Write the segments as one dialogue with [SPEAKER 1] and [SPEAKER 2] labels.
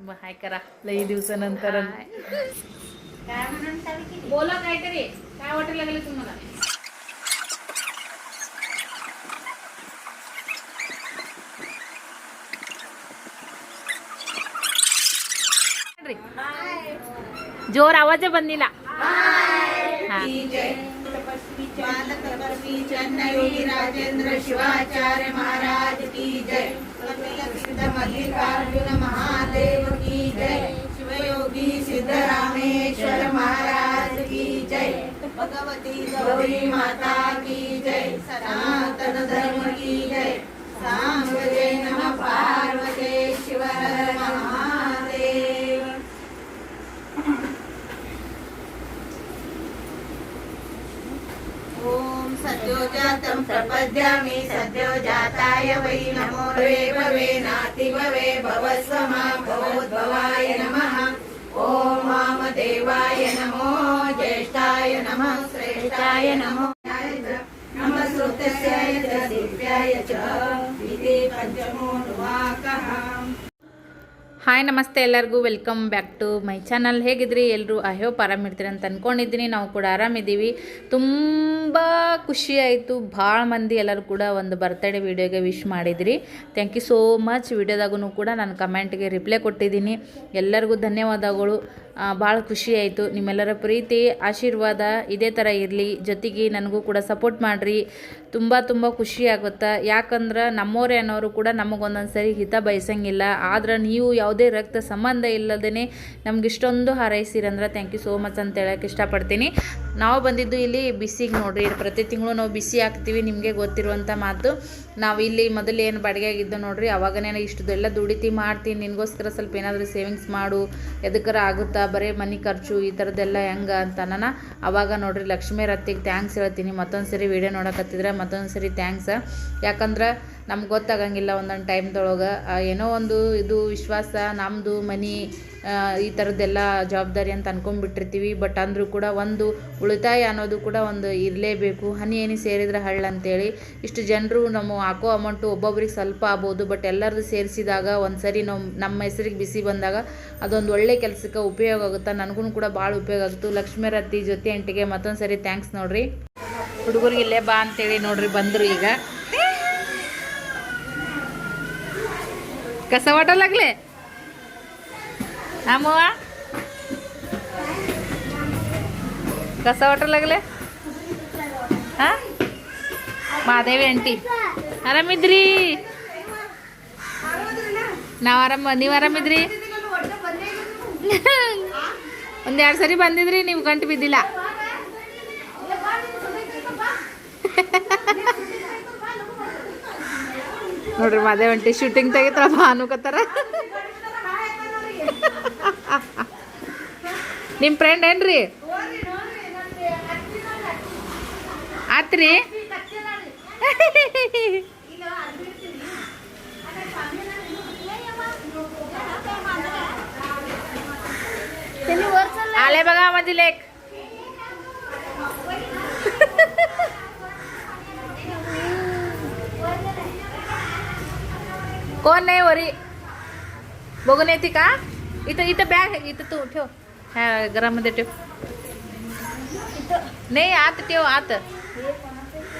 [SPEAKER 1] हाय करा लई दिवसानंतर. बोला काहीतरी, काय वाटायला लागले तुम्हाला? जोर आवाज आहे बंदीला.
[SPEAKER 2] योगी राजेंद्र शिवाचार्य महाराज की जय. मल्लिकार्जुन महादेव की जय. शिवयोगी सिद्धरामेश्वर महाराज की जय. भगवती गौरी माता की जय. सनातन धर्म की जय. सांग जय नमः पार्वते शिव हर महादेव. ओम सद्योजातं प्रपद्यामि सद्यो जाताय वै नमो रे भवे नाति भवे भवस्वमा भवोद्भवाय नमः. ओम वामदेवाय नमो ज्येष्ठाय नमः श्रेष्ठाय नमो नमः श्रुतस्याय च दिव्याय च विधि पंचमो नुवाकः.
[SPEAKER 1] ಹಾಯ್ ನಮಸ್ತೆ ಎಲ್ಲರಿಗೂ welcome back to my channel. ಹೇಗಿದ್ರಿ ಎಲ್ಲರೂ? ಐ ಹೋಪ್ ಆರಾಮಿರ್ತೀರಿ ಅಂತ ಅಂದ್ಕೊಂಡಿದ್ದೀನಿ. ನಾವು ಕೂಡ ಆರಾಮಿದ್ದೀವಿ. ತುಂಬ ಖುಷಿ ಆಯಿತು. ಭಾಳ ಮಂದಿ ಎಲ್ಲರೂ ಕೂಡ ಒಂದು ಬರ್ತ್ಡೇ ವಿಡಿಯೋಗೆ ವಿಶ್ ಮಾಡಿದ್ರಿ. Thank you so much. ವಿಡಿಯೋದಾಗೂ ಕೂಡ ನಾನು ಕಮೆಂಟ್ಗೆ ರಿಪ್ಲೈ ಕೊಟ್ಟಿದ್ದೀನಿ. ಎಲ್ಲರಿಗೂ ಧನ್ಯವಾದಗಳು. ಭಾಳ ಖುಷಿ ಆಯಿತು. ನಿಮ್ಮೆಲ್ಲರ ಪ್ರೀತಿ ಆಶೀರ್ವಾದ ಇದೇ ಥರ ಇರಲಿ. ಜೊತೆಗೆ ನನಗೂ ಕೂಡ ಸಪೋರ್ಟ್ ಮಾಡಿರಿ. ತುಂಬ ತುಂಬ ಖುಷಿ ಆಗುತ್ತೆ. ಯಾಕಂದ್ರೆ ನಮ್ಮೋರೇ ಅನ್ನೋರು ಕೂಡ ನಮಗೊಂದೊಂದು ಸರಿ ಹಿತ ಬಯಸಂಗಿಲ್ಲ. ಆದ್ರೆ ನೀವು ಯಾವುದೇ ರಕ್ತ ಸಂಬಂಧ ಇಲ್ಲದೇ ನಮ್ಗೆ ಇಷ್ಟೊಂದು ಹಾರೈಸಿರಂದ್ರೆ ಥ್ಯಾಂಕ್ ಯು ಸೋ ಮಚ್ ಅಂತ ಹೇಳೋಕ್ಕೆ ಇಷ್ಟಪಡ್ತೀನಿ. ನಾವು ಬಂದಿದ್ದು ಇಲ್ಲಿ ಬಿಸಿಗೆ ನೋಡಿರಿ. ಪ್ರತಿ ತಿಂಗಳು ನಾವು ಬಿಸಿ ಹಾಕ್ತೀವಿ, ನಿಮಗೆ ಗೊತ್ತಿರುವಂಥ ಮಾತು. ನಾವು ಇಲ್ಲಿ ಮೊದಲು ಏನು ಬಾಡಿಗೆ ಆಗಿದ್ದು ನೋಡಿರಿ, ಅವಾಗನೇ ಇಷ್ಟದೆಲ್ಲ ದುಡಿತಿ ಮಾಡ್ತೀನಿ, ನಿನಗೋಸ್ಕರ ಸ್ವಲ್ಪ ಏನಾದರೂ ಸೇವಿಂಗ್ಸ್ ಮಾಡು, ಎದಕ್ಕರ ಆಗುತ್ತಾ, ಬರೀ ಮನೆ ಖರ್ಚು ಈ ಥರದ್ದೆಲ್ಲ ಹೆಂಗೆ ಅಂತ ನಾನು ಅವಾಗ ನೋಡಿರಿ ಲಕ್ಷ್ಮೀ ರತ್ತಿಗೆ ಥ್ಯಾಂಕ್ಸ್ ಹೇಳ್ತೀನಿ. ಮತ್ತೊಂದು ಸರಿ ವೀಡಿಯೋ ನೋಡಕತ್ತಿದ್ರೆ ಮತ್ತೊಂದು ಸರಿ ಥ್ಯಾಂಕ್ಸ್. ಯಾಕಂದ್ರೆ ನಮ್ಗೆ ಗೊತ್ತಾಗಂಗಿಲ್ಲ ಒಂದೊಂದು ಟೈಮ್ದೊಳಗೆ ಏನೋ ಒಂದು ಇದು ವಿಶ್ವಾಸ, ನಮ್ಮದು ಮನೆ ಈ ಥರದ್ದೆಲ್ಲ ಜವಾಬ್ದಾರಿ ಅಂತ ಅಂದ್ಕೊಂಡ್ಬಿಟ್ಟಿರ್ತೀವಿ. ಬಟ್ ಅಂದರೂ ಕೂಡ ಒಂದು ಉಳಿತಾಯ ಅನ್ನೋದು ಕೂಡ ಒಂದು ಇರಲೇಬೇಕು. ಹನಿ ಏನಿ ಸೇರಿದ್ರೆ ಹಳ್ಳ ಅಂತೇಳಿ ಇಷ್ಟು ಜನರು ನಮ್ಮ ಹಾಕೋ ಅಮೌಂಟು ಒಬ್ಬೊಬ್ರಿಗೆ ಸ್ವಲ್ಪ ಆಗ್ಬೋದು. ಬಟ್ ಎಲ್ಲರದ್ದು ಸೇರಿಸಿದಾಗ ಒಂದು ಸರಿ ನಮ್ಮ ಹೆಸರಿಗೆ ಬಿಸಿ ಬಂದಾಗ ಅದೊಂದು ಒಳ್ಳೆ ಕೆಲಸಕ್ಕೆ ಉಪಯೋಗ ಆಗುತ್ತೆ. ನನಗೂ ಕೂಡ ಭಾಳ ಉಪಯೋಗ ಆಗುತ್ತೆ. ಲಕ್ಷ್ಮೀ ರತ್ತಿ ಜೊತೆ ಅಂಟಿಗೆ ಮತ್ತೊಂದು ಸರಿ ಥ್ಯಾಂಕ್ಸ್ ನೋಡಿರಿ. ಹುಡುಗರಿಗೆ ಇಲ್ಲೇ ಬಾ ಅಂತೇಳಿ ನೋಡ್ರಿ ಬಂದರು. ಈಗ ಕಸ ವಾಟಲಾಗ್ಲೆ आमवा कसा वाटायला लागले? हां ಮಾದೇವಿ ಆಂಟಿ ಆರಾಮಿದ್ರಿ? ನಾವು ನೀವು ಆರಾಮಿದ್ರಿ? ಒಂದೆರಡು ಸರಿ ಬಂದಿದ್ರಿ, ನೀವು ಗಂಟು ಬಿದ್ದಿಲ್ಲ. ನೋಡ್ರಿ ಮಾದೇವಿ ಆಂಟಿ ಶೂಟಿಂಗ್ ತೆಗಿತಾರ ಭಾನುಕತ್ತಾರ. ನಿಮ್ಮ ಫ್ರೆಂಡ್ ಏನ್ರಿ ಆತ್ರಿ? आले बघा माझी लेक. कोण नाही वरी बघून येते का? इथं इथं बॅग इथं तू ठेव, ह्या घरामध्ये ठेव. नाही आत ठेव, आत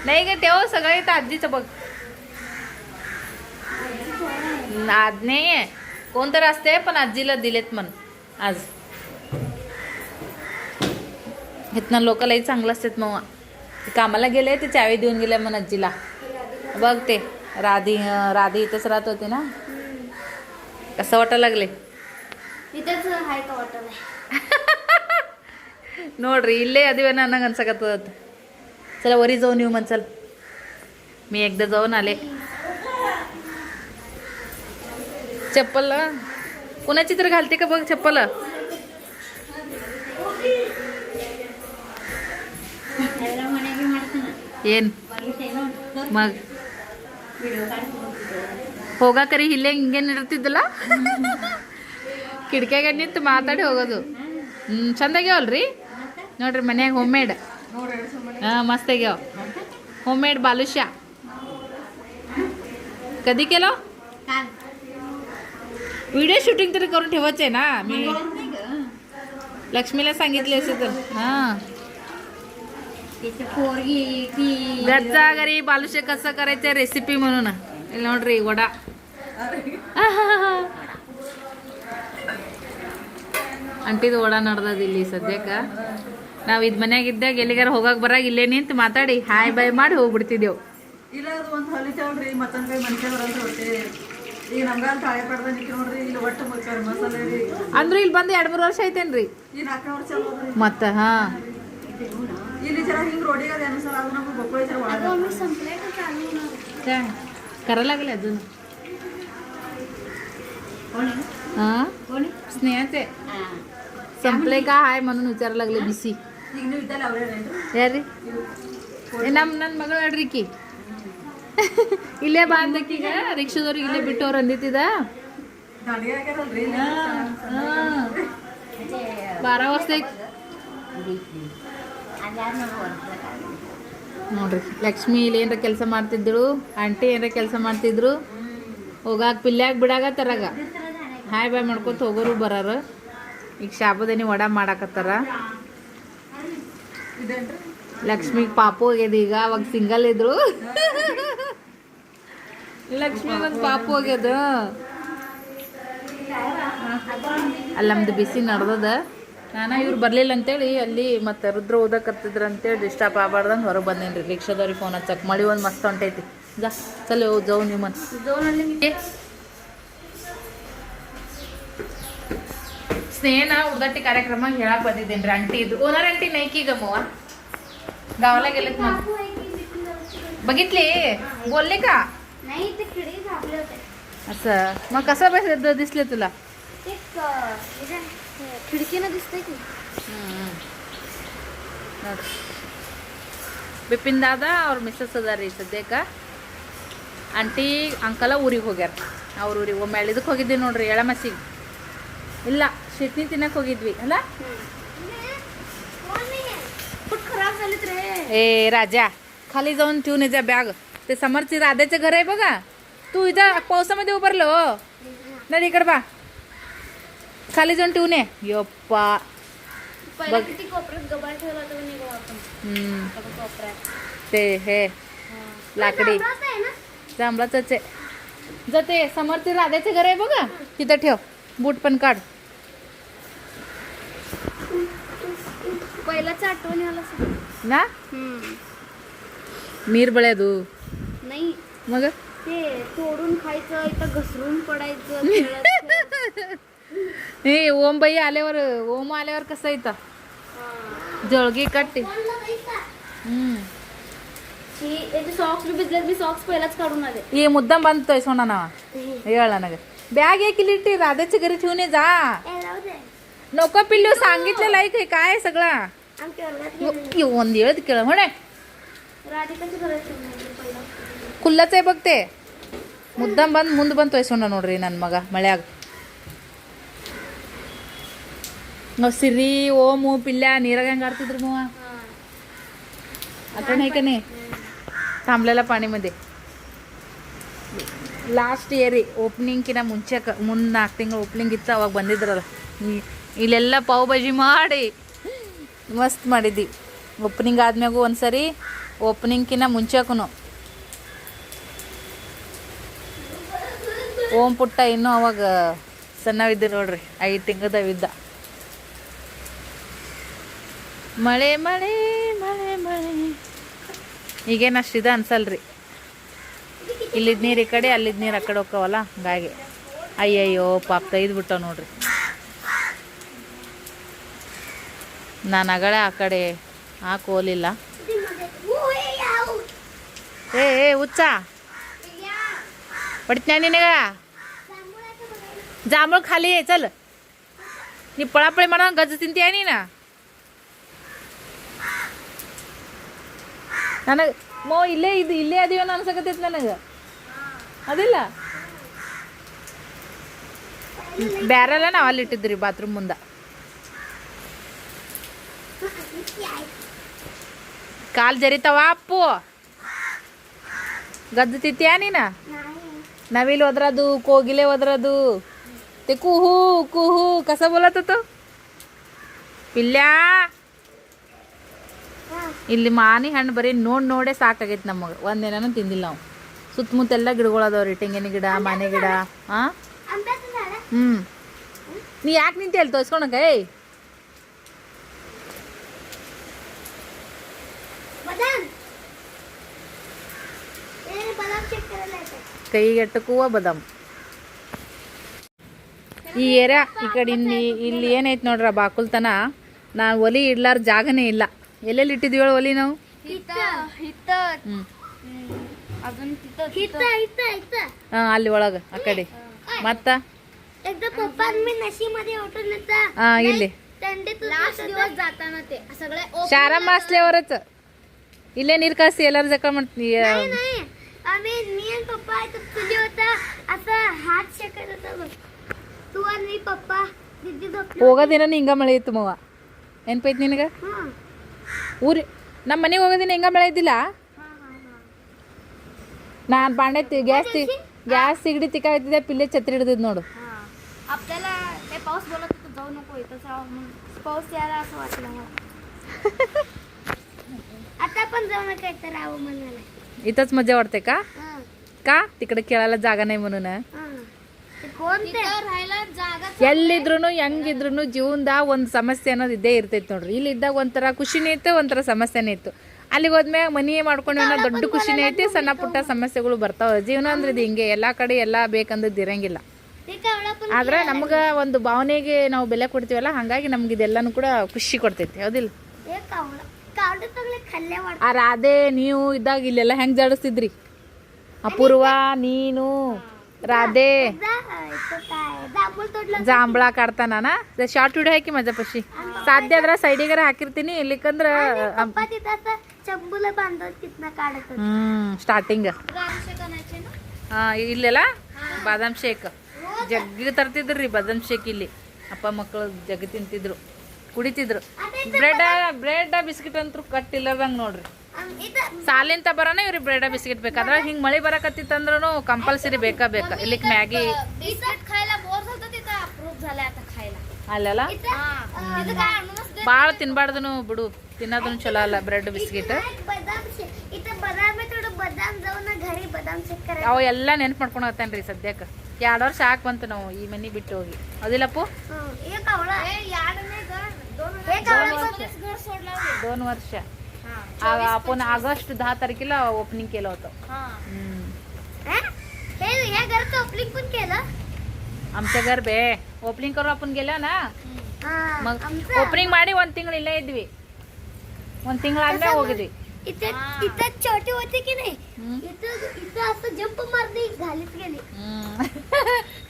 [SPEAKER 1] नाही ग ठेव. सगळं इथं आजीचं बघ. आज नाही आहे, कोणतरी असते पण आजीला दिलेत म्हण आज. इथनं लोक लई चांगलं असतात. मग कामाला गेले ते चावी देऊन गेले म्हण आजीला. बघ ते राधी इथंच राहत होते ना. कसं वाटायला लागले? ನೋಡ್ರಿ ಇಲ್ಲೇ ಅದಿವೇನ ಅನ್ನಂಗೆ ಅನ್ಸಕತ್ತದ. चला वरी जाऊन येऊ म्हणचाल. मी एकदा जाऊन आले. चप्पल कुणाची तर घालते का बघ चप्पल. ಏನ್ ಮಗ ಹೋಗಾಕರಿ ಇಲ್ಲೇ ಹಿಂಗೇನು ಇರ್ತಿದ್ದಲ್ಲ. ಕಿಟಕಿಯಾಗ ನಿಂತು ಮಾತಾಡಿ ಹೋಗೋದು. ಚಂದಾಗ್ಯಾವಲ್ರಿ ನೋಡ್ರಿ. ಮನ್ಯಾಗ ಹೋಮ್ ಮೇಡ್ मस्त घ्या. होममेड बालुशा कधी केलं? व्हिडिओ शूटिंग तरी करून ठेवायचे ना मी लक्ष्मीला सांगितले असे तर हां
[SPEAKER 2] तिची पोरगी ती
[SPEAKER 1] घरचा घरी बालुशे कसं करायचं रेसिपी म्हणून ಇಲ್ಲಿ ನೋಡ್ರಿ ವಡ ಅಂಟಿದ ವಡ ನಡ್ದದ ಇಲ್ಲಿ ಸದ್ಯಕ್ಕೆ ನಾವು ಇದು ಮನ್ಯಾಗಿದ್ದಾಗ ಎಲ್ಲಿಗಾರ ಹೋಗಕ್ಕೆ ಬರಾಗ ಇಲ್ಲೇ ನಿಂತು ಮಾತಾಡಿ ಹಾಯ್ ಬಾಯ್ ಮಾಡಿ ಹೋಗ್ಬಿಡ್ತಿದ್ದೆವು
[SPEAKER 3] ಇಲ್ಲ ಅದು ಒಂದು ಹೊಲಿತೇವ್ರಿ ಮತ್ತೊಂದು ಕೈ ಮನುಷ್ಯ ಬರೋದು ಹೊಟ್ಟೆ ಈಗ ನಮ್ಗಾಲ ತಾಳೆ ಪಡ್ದ ನಿಕ್ಕಿ ನೋಡ್ರಿ ಇಲ್ಲಿ ಒಟ್ಟು ಮುಚ್ಚಾರ ಮಸಾಲೆ ರೀ
[SPEAKER 1] ಅಂದ್ರೆ ಇಲ್ಲಿ ಬಂದು 2-3 ವರ್ಷ ಐತೇನ್ರಿ
[SPEAKER 3] ಈ 4 ವರ್ಷ ಹೋದ್ರಿ
[SPEAKER 1] ಮತ್ತೆ ಹಾಂ
[SPEAKER 3] ಇಲ್ಲಿ ಜರ ಹಿಂಗೆ ರೋಡಿಗೆ ಅದು ಅನುಸಾರ ಅದು ನಮ್ಗೆ ಬೊಕ್ಕಳಿ ಜರ ಒಳಗೆ
[SPEAKER 1] करायला लागले अजून हां स्नेहाचे संपले का हाय म्हणून विचारायला लागले बिसी
[SPEAKER 3] ಈಗ ನೀವು ಇದ್ದಲ್ಲ ಅವ್ರೇ
[SPEAKER 1] ಯಾರ್ರಿ ನನ್ನ ಮಗಳು ಹೇಳ್ರಿಕಿ ಇಲ್ಲೇ ಬಾಂದಕ್ಕೀಗ ರಿಕ್ಷಾದವ್ರಿಗೆ ಇಲ್ಲೇ ಬಿಟ್ಟವ್ರು ಅಂದಿತ್ತಿದ
[SPEAKER 3] ದಾಂಡಿಗೆ ಆಗ್ಯಾರಲ್ರಿ
[SPEAKER 1] 12 ವರ್ಷ ನೋಡ್ರಿ ಲಕ್ಷ್ಮಿ ಇಲ್ಲಿ ಏನಾರ ಕೆಲಸ ಮಾಡ್ತಿದ್ರು ಆಂಟಿ ಏನಾರ ಕೆಲಸ ಮಾಡ್ತಿದ್ರು ಹೋಗಾಕ ಪಿಲ್ಯಾಗ ಬಿಡಾಗ ತರಾಗ ಹಾಯ್ ಬಾಯ್ ಮಾಡ್ಕೊತ ಹೋಗೋರು ಬರಾರ ಈಗ ಶಾಬುದಾನಿ ವಡ ಮಾಡಾಕತ್ತಾರ ಲಕ್ಷ್ಮಿಗೆ ಪಾಪು ಹೋಗ್ಯದ ಈಗ ಅವಾಗ ಸಿಂಗಲ್ ಇದ್ರು ಲಕ್ಷ್ಮಿ ಒಂದು ಪಾಪು ಹೋಗ್ಯದ ಅಲ್ಲಿ ನಮ್ದು ಬಿಸಿ ನಡ್ದದ ನಾನು ಇವ್ರು ಬರಲಿಲ್ಲ ಅಂತೇಳಿ ಅಲ್ಲಿ ಮತ್ತೆ ರುದ್ರ ಓದಕತ್ತಿದ್ರು ಅಂತೇಳಿ ಡಿಸ್ಟರ್ಬ್ ಆಗಬಾರ್ದಂಗೆ ಹೊರಗೆ ಬಂದೇನ್ರಿ ರಿಕ್ಷಾದವ್ರಿಗೆ ಫೋನ್ ಹಚ್ಚಕ್ಕೆ ಮಳಿ ಒಂದು ಮಸ್ತ್ ಹೊಂಟೈತಿ ಜಾ ಚಲೋ ಜವು ನಿಮ್ಮನ್ ಸ್ನೇಹನ ಉಡ್ದಟ್ಟಿ ಕಾರ್ಯಕ್ರಮ ಹೇಳಕ್ ಬಂದಿದ್ದೇನೆ ರೀ ಆಂಟಿ ಇದ್ರು ಓನರ್ आंटी नाही की गमवा गावाला गेलेत मग बघितली बोलले का
[SPEAKER 2] नाही ते किडे झापले होते
[SPEAKER 1] असं मग कसं दिसले तुला
[SPEAKER 2] ते खिडकीनं दिसतंय की
[SPEAKER 1] ಬಿಪಿನ್ ದಾದಾ ಅವ್ರ ಮಿಸ್ಸಸ್ ಅದಾರ ರೀ ಸದ್ಯಕ್ಕೆ ಆಂಟಿ ಅಂಕಲ ಊರಿಗೆ ಹೋಗ್ಯಾರ ಅವ್ರ ಊರಿಗೆ ಒಮ್ಮೆ ಇದಕ್ಕೆ ಹೋಗಿದ್ವಿ ನೋಡ್ರಿ ಎಳಮಸಿಗೆ ಇಲ್ಲ ಶಿಟ್ನಿ ತಿನ್ನಕ್ಕೆ ಹೋಗಿದ್ವಿ ಅಲ್ಲ
[SPEAKER 2] खराब झालेत रे
[SPEAKER 1] ए राजा खाली जाऊन ठेवून येजा बॅग ते समरची राधाचं घर आहे बघा तू इथं पावसामध्ये उभारलो नाही इकडे बा खाली जाऊन ठेवून ये यप्पा
[SPEAKER 2] पहिला किती कोपऱ्यात गबाळ ठेवला होता म्हणे गं आपण कोपऱ्यात
[SPEAKER 1] ते हे लाकडी
[SPEAKER 2] जांभळाचं आहे ना
[SPEAKER 1] जांभळाचंच आहे जर ते समरची राधाचं घर आहे बघा तिथं ठेव बूट पण काढ
[SPEAKER 2] पहिलाच आठवण आला
[SPEAKER 1] ना मीर बळ्यादू
[SPEAKER 2] नाही
[SPEAKER 1] मग
[SPEAKER 2] ते तोडून खायचं इथं घसरून पडायचं खेळायचं.
[SPEAKER 1] हे ओम बाई आल्यावर ओम आल्यावर कसं येतं जळगी काढते
[SPEAKER 2] ही याचे सॉक्स बी भिजलेत मी सॉक्स पहिलाच काढून आले
[SPEAKER 1] हे मुद्दाम बांधतोय सोना नावा येळा नग बॅग एक लिटी राधाच्या घरी ठेवून ये जा नको पिल्लू सांगितलं लाईक आहे काय सगळा
[SPEAKER 2] आमच्या वर्गात
[SPEAKER 1] ಒಂದ್ ಹೇಳ್ದು ಕೇಳ ಹೊಣೆ
[SPEAKER 2] राधिकाच्या घरात पहिला
[SPEAKER 1] ಕುಲ್ಲच आहे बघ ते ಮುದ್ದಾಂ ಬಂದು ಮುಂದೆ ಬಂದು ತೊಯ್ಸೋಣ ನೋಡ್ರಿ ನನ್ನ ಮಗ ಮಳ್ಯಾಗ ನಾವು ಸಿರಿ ಓಮು ಪಿಲ್ಯ ನೀರಾಗ ಹೆಂಗೆ ಆಡ್ತಿದ್ರು ಮವ आता नाही का नाही थांबलेला पाणीमध्ये ಲಾಸ್ಟ್ ಇಯರಿ ಓಪನಿಂಗ್ಕಿನ ಮುಂಚೆ ಮುಂದೆ 4 ತಿಂಗಳು ಓಪನಿಂಗ್ ಇತ್ತು ಅವಾಗ ಬಂದಿದ್ರಲ್ಲ ಇಲ್ಲೆಲ್ಲ ಪಾವ್ ಭಾಜಿ ಮಾಡಿ ಮಸ್ತ್ ಮಾಡಿದ್ವಿ ಓಪನಿಂಗ್ ಆದ್ಮ್ಯಾಗೂ ಒಂದ್ಸರಿ ಓಪನಿಂಗ್ಕಿನ ಮುಂಚೆಗೂ ಓಂ ಪುಟ್ಟ ಇನ್ನೂ ಅವಾಗ ಸಣ್ಣವಿದ್ದ ನೋಡ್ರಿ 5 ತಿಂಗಳದವಿದ್ದ ಮಳೆ ಮಳೆ ಮಳೆ ಮಳೆ ಈಗೇನು ಅಷ್ಟಿದೆ ಅನ್ಸಲ್ರಿ ಇಲ್ಲಿದ್ದ ನೀರು ಈ ಕಡೆ ಅಲ್ಲಿದ್ದ ನೀರು ಆ ಕಡೆ ಹೋಗ್ತಾವಲ್ಲ ಹಂಗಾಗಿ ಅಯ್ಯಯ್ಯೋ ಪಾಪ ತೆಗೆದ್ಬಿಟ್ಟವ ನೋಡ್ರಿ ನಾನು ಅಗಳೆ ಆ ಕಡೆ ಹಾಕೋಲಿಲ್ಲ ಏ ಹುಚ್ಚ पडत नाही ना जांभूळ खाली आहे चल नी पळापळी म्हणा गज तिंती आहे ना ನನಗೆ ಮೋ ಇಲ್ಲೇ ಅದೀವನ ಅನ್ಸಕತ್ತೈತಿ ನನಗೆ ಅದಿಲ್ಲ ಬ್ಯಾರೆಲ್ಲ ನಾವು ಅಲ್ಲಿ ಇಟ್ಟಿದ್ರಿ ಬಾತ್ರೂಮ್ ಮುಂದೆ ಕಾಲು ಜರಿತಾವ ಅಪ್ಪು ಗದ್ದು ತಿಂತೀಯ ನೀನು ನವಿಲು ಒದ್ರದು ಕೋಗಿಲೆ ಒದ್ರದು ते कुहू कुहू कसं बोलत होतो पिल्ल्या ಇಲ್ಲಿ ಮಾನಿ ಹಣ್ಣು ಬರೀ ನೋಡೇ ಸಾಕಾಗೈತೆ ನಮಗೆ ಒಂದೇನೂ ತಿಂದಿಲ್ಲ ನಾವು ಸುತ್ತಮುತ್ತೆಲ್ಲ ಗಿಡಗಳು ಅದಾವ್ರಿ ತೆಂಗಿನ ಗಿಡ ಮಾನೆ ಗಿಡ ಹಾಂ ನೀ ಯಾಕೆ ನಿಂತ ಹೇಳಿ ತೋರಿಸ್ಕೊಳಕ ಕೈಗೆಟ್ಟಕ್ಕೂವ ಬದಾಮ್ ಈ ಏರಿಯಾ ಈ ಕಡೆ ಇಲ್ಲಿ ಏನೈತೆ ನೋಡ್ರ ಬಾಕುಲ್ತನ ನಾನು ಒಲಿ ಇಡ್ಲಾರ ಜಾಗನೇ ಇಲ್ಲ ಎಲ್ಲೆಲ್ಲಿ ಇಟ್ಟಿದ್ವಿ ಹೇಳು ಒಲಿ ನಾವು ಹಾಂ ಅಲ್ಲಿ ಒಳಗೆ ಆ ಕಡೆ ಮತ್ತ हां ಇಲ್ಲಿ शाराम असल्यावरच इल्ले नीर कळसी ಎಲ್ಲಾರ जका म्हणती
[SPEAKER 2] नाही आम्ही मी आणि पप्पा तुझे होता असं हात शेकत होता बघ तू आणि पप्पा दिदी झोपली
[SPEAKER 1] ಹೋಗೋದಿನ ಹಿಂಗ ಮಳೆ ಇತ್ತು ಮವ ನೆನಪೈತಿ ನಿನಗ ಊರಿ ನಮ್ಮ ಮನೆಗೆ ಹೋಗೋದಿನ ಹಿಂಗ ಮಳೆ ಇದ್ದಿಲ್ಲ ನಾನು ಬಾಂಡೆ ಗ್ಯಾಸ್ ಸಿಗಡಿ ತಿಕ್ಕಾಯ್ತಿದ್ದೆ पिल्ले ಛತ್ರಿ ಹಿಡಿದಿದ್ ನೋಡು
[SPEAKER 2] आपल्याला हे पाऊस बोलत होतं जाऊ नको इथं पाऊस यायला असं वाटलं मला आता पण जाऊ नका इथं राहू म्हणाला
[SPEAKER 1] इथंच मजा वाटते का तिकडे खेळायला जागा नाही म्हणून ಎಲ್ಲಿದ್ರು ಹೆಂಗಿದ್ರು ಜೀವನದಾಗ ಒಂದು ಸಮಸ್ಯೆ ಅನ್ನೋದು ಇದ್ದೇ ಇರ್ತೈತಿ ನೋಡ್ರಿ ಇಲ್ಲಿ ಇದ್ದಾಗ ಒಂಥರ ಖುಷಿನೇ ಇತ್ತು ಒಂಥರ ಸಮಸ್ಯೆನೇ ಇತ್ತು ಅಲ್ಲಿಗೆ ಹೋದ್ಮ್ಯಾಗ ಮನಿ ಮಾಡ್ಕೊಂಡು ದೊಡ್ಡ ಖುಷಿನೇ ಐತಿ ಸಣ್ಣ ಪುಟ್ಟ ಸಮಸ್ಯೆಗಳು ಬರ್ತಾವ ಜೀವನ ಅಂದ್ರೆ ಇದು ಹಿಂಗೆ ಎಲ್ಲಾ ಕಡೆ ಎಲ್ಲಾ ಬೇಕಂದದ್ದು ಇರಂಗಿಲ್ಲ ಆದ್ರೆ ನಮ್ಗೆ ಒಂದು ಭಾವನೆಗೆ ನಾವು ಬೆಲೆ ಕೊಡ್ತೀವಲ್ಲ ಹಾಗಾಗಿ ನಮ್ಗೆ ಇದೆಲ್ಲಾನು ಕೂಡ ಖುಷಿ ಕೊಡ್ತೈತಿ ಹೌದಿಲ್ಲ ಆ ರಾಧೆ ನೀವು ಇದ್ದಾಗ ಇಲ್ಲೆಲ್ಲ ಹೆಂಗ್ ಜಾಡಿಸ್ತಿದ್ರಿ ಅಪೂರ್ವ ನೀನು ರಾಧे जांभळा काढताना शॉर्ट व्हिडिओ आहे की माझ्यापाशी साध्य अದ್ರ ಸೈಡಿಗರ ಹಾಕಿರ್ತೀನಿ ಇಲ್ಲಿಕಂದ್ರ
[SPEAKER 2] चंबूला बांधत तिथनं काढत
[SPEAKER 1] ಸ್ಟಾರ್ಟಿಂಗ್ ಇಲ್ಲೆಲ್ಲ ಬಾದಾಮ್ ಶೇಕ್ ಜಗ್ಗಿ ತರ್ತಿದ್ರಿ ಬಾದಾಮ್ ಶೇಕ್ ಇಲ್ಲಿ ಅಪ್ಪ ಮಕ್ಕಳು ಜಗ್ಗಿ ತಿಂತಿದ್ರು ಕುಡಿತಿದ್ರು ಬ್ರೆಡ್ ಬಿಸ್ಕಿಟ್ ಅಂತೂ ಕಟ್ಟಿಲ್ಲದಂಗ ನೋಡ್ರಿ ಸಾಲಿಂತ ಬರೋಣ ಇವ್ರಿಗೆ ಬ್ರೆಡ್ ಬಿಸ್ಕಿಟ್ ಬೇಕಾದ್ರೆ ಹಿಂಗ್ ಮಳಿ ಬರಕತ್ತಿತ್ತಂದ್ರೂ ಕಂಪಲ್ಸರಿ ಬೇಕಾ ಇಲ್ಲಿಕ್ ಮ್ಯಾಗಿ ಅಲ್ಲೆಲ್ಲ ಭಾಳ ತಿನ್ಬಾರ್ದನು ಬಿಡು ತಿನ್ನೋದನ್ನು ಚಲೋ ಅಲ್ಲ ಬ್ರೆಡ್ ಬಿಸ್ಕಿಟ್ ಅವು ಎಲ್ಲ ನೆನ್ಪು ಮಾಡ್ಕೊಂಡು ಹೋಗ್ತಾನ್ರಿ ಸದ್ಯಕ್ಕೆ 2 ವರ್ಷ ಹಾಕ್ ಬಂತು ನಾವು ಈ ಮನೆ ಬಿಟ್ಟು ಹೋಗಿ ಅದಿಲ್ಲಪ್ಪು 2 वर्ष आपण ऑगस्ट 10 तारखेला ओपनिंग केलं होतं
[SPEAKER 2] हे घरचं ओपनिंग पण केलं
[SPEAKER 1] आमच्या घर बे ओपनिंग करू आपण गेलो ना मग ओपनिंग ಮಾಡಿ 1 ತಿಂಗಳು ಇಲ್ಲೇ ಇದ್ವಿ 1 ತಿಂಗಳು ಆದ್ಮೇಲೆ ಹೋಗಿದ್ವಿ
[SPEAKER 2] इथं छोटी होती की नाही इथं असं जंप मारली घालीत गेली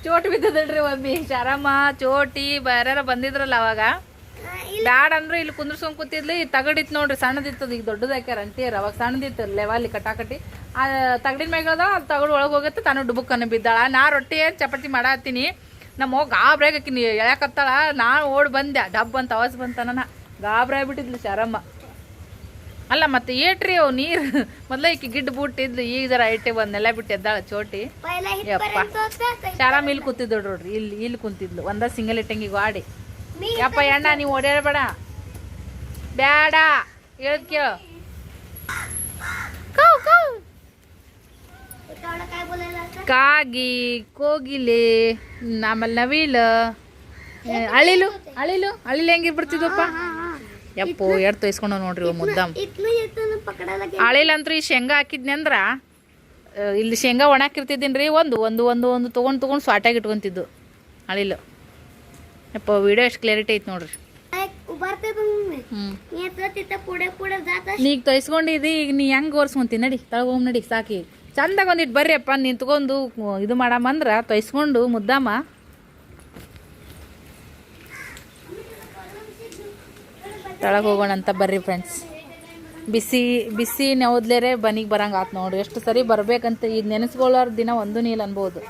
[SPEAKER 1] ಚೋಟ್ ಬಿದ್ದದಲ್ರಿ ಒಮ್ಮೆ ಶಾರಮ್ಮ ಚೋಟಿ ಬೇರೆ ಬಂದಿದ್ರಲ್ಲ ಅವಾಗ ಬ್ಯಾಡ ಅಂದ್ರೆ ಇಲ್ಲಿ ಕುಂದ್ರಸ್ಕೊಂಡ್ ಕೂತಿದ್ಲಿ ತಗಡಿತ್ ನೋಡ್ರಿ ಸಣ್ಣದಿತ್ತದ ಈಗ ದೊಡ್ಡದಾಕ್ಯಾರ ಅಂತೀರ ಅವಾಗ ಸಣ್ಣದಿತ್ತು ಲೆವಾಲಿ ಕಟಾಕಟಿ ಆ ತಗಡಿನ ಮ್ಯಾಗದ ತಗಡು ಒಳಗೆ ಹೋಗತ್ತೆ ತಾನು ಡುಬುಕ್ಕನ್ನು ಬಿದ್ದಾಳ ನಾ ರೊಟ್ಟಿ ಚಪಾತಿ ಮಾಡತ್ತೀನಿ ನಮ್ಮ ಹೋಗಿ ಗಾಬ್ರಾಗ ಹಾಕಿನಿ ಎಳ್ಯಾಕತ್ತಾಳ ನಾನು ಓಡ್ ಬಂದೆ ಡಬ್ ಅಂತ ಅವಾಜ್ ಬಂತಾನ ಗಾಬ್ರಾಗ್ಬಿಟ್ಟಿದ್ಲು ಶಾರಮ್ಮ ಅಲ್ಲ ಮತ್ತೆ ಏಟ್ರಿ ಅವು ನೀರು ಮೊದ್ಲ ಈಕಿ ಗಿಡ್ಡು ಬುಟ್ಟಿದ್ಲು ಈಗ ಜರ ಐಟೆ ಬಂದೆಲ್ಲ ಬಿಟ್ಟು ಎದ್ದಾಳ ಚೋಟಿ ಯಪ್ಪ ಶಾರಮ್ಮ ಇಲ್ಲಿ ಕೂತಿದ್ದಳು ನೋಡ್ರಿ ಇಲ್ಲಿ ಕುಂತಿದ್ಲು ಒಂದ ಸಿಂಗಲ್ ಇಟ್ಟಂಗಿ ಗಾಡಿ ಯಪ್ಪ ಅಣ್ಣ ನೀವು ಓಡಾಡಬೇಡ ಬ್ಯಾಡ ಹೇಳದ್ ಕೇಳು ಕಾಗಿ ಕೋಗಿಲೆ ಆಮೇಲೆ ನವಿಲ ಅಳಿಲು ಹೆಂಗಿರ್ಬಿಡ್ತಿದ್ವಪ್ಪ ಯಪ್ಪೋ ಎರಡು ತೊಯ್ಸ್ಕೊಂಡು ನೋಡ್ರಿ ಮುದ್ದಾಮ್ ಅಳಿಲಂತ್ರು ಈ ಶೇಂಗಾ ಹಾಕಿದ್ನಿ ಅಂದ್ರ ಇಲ್ಲಿ ಶೇಂಗಾ ಒಣಾಕಿರ್ತಿದ್ದೀನಿ ಒಂದು ತೊಗೊಂಡು ಸ್ವಾಟ್ಯಾಗಿ ಇಟ್ಕೊಂತಿದ್ದು ಅಳಿಲು ಯಪ್ಪ ವಿಡಿಯೋ ಎಷ್ಟು ಕ್ಲಾರಿಟಿ ಐತಿ ನೋಡ್ರಿ ನೀಗ ತೊಯ್ಸ್ಕೊಂಡಿದ್ದಿ ಈಗ ನೀ ಹೆಂಗೆ ಓರ್ಸ್ಕೊಂತೀನಿ ನಡಿ ತಗೋಮ್ ನಡಿ ಸಾಕಿ ಚಂದಾಗ ಒಂದಿಟ್ಟು ಬರ್ರಿ ಅಪ್ಪ ನಿಂತ್ಕೊಂಡು ಇದು ಮಾಡಮ್ಮಂದ್ರ ತೊಯ್ಸ್ಕೊಂಡು ಮುದ್ದಾಮ ತಳಗೆ ಹೋಗೋಣ ಅಂತ ಬರ್ರಿ ಫ್ರೆಂಡ್ಸ್ ಬಿಸಿ ನೆವದ್ಲೇರೆ ಬನಿಗೆ ಬರಂಗೆ ಆತು ನೋಡ್ರಿ ಎಷ್ಟು ಸರಿ ಬರ್ಬೇಕಂತ ಈಗ ನೆನೆಸ್ಕೊಳ್ಳೋರು ದಿನ ಒಂದೂ ನೀಲ್ ಅನ್ಬೋದು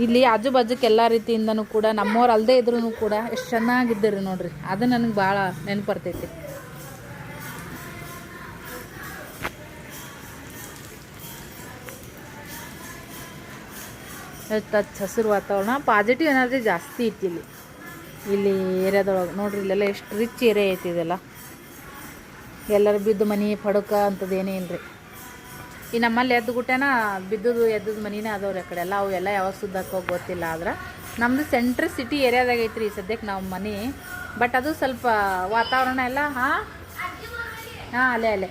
[SPEAKER 1] ಇಲ್ಲಿ ಆಜು ಬಾಜುಕ್ಕೆ ಎಲ್ಲ ರೀತಿಯಿಂದನೂ ಕೂಡ ನಮ್ಮವ್ರು ಅಲ್ಲದೆ ಇದ್ರೂ ಕೂಡ ಎಷ್ಟು ಚೆನ್ನಾಗಿದ್ದೀರಿ ನೋಡ್ರಿ ಅದು ನನಗೆ ಭಾಳ ನೆನಪು ಬರ್ತೈತಿ ಹಚ್ಚ ಹಸಿರು ವಾತಾವರಣ, ಪಾಸಿಟಿವ್ ಎನರ್ಜಿ ಜಾಸ್ತಿ ಐತಿ ಇಲ್ಲಿ ಏರಿಯಾದೊಳಗೆ. ನೋಡ್ರಿ ಇಲ್ಲೆಲ್ಲ ಎಷ್ಟು ರಿಚ್ ಏರಿಯಾ ಐತಿ ಇದೆಲ್ಲ. ಎಲ್ಲರೂ ಬಿದ್ದು ಮನೆ ಪಡಕ ಅಂಥದ್ದು ಏನೇ ಇಲ್ಲರಿ. ಈ ನಮ್ಮಲ್ಲಿ ಎದ್ದು ಗುಟ್ಟೆನ ಎದ್ದದ ಮನಿನೇ ಅದಾವ್ರಿ ಆ ಕಡೆ ಎಲ್ಲ. ಅವು ಎಲ್ಲ ಯಾವಾಗ ಸುದ್ದಾಕೋ ಗೊತ್ತಿಲ್ಲ. ಆದ್ರೆ ನಮ್ಮದು ಸೆಂಟ್ರ್ ಸಿಟಿ ಏರಿಯಾದಾಗ ಐತ್ರಿ ಸದ್ಯಕ್ಕೆ ನಾವು ಮನೆ. ಬಟ್ ಅದು ಸ್ವಲ್ಪ ವಾತಾವರಣ ಎಲ್ಲ ಹಾಂ ಅಲ್ಲೇ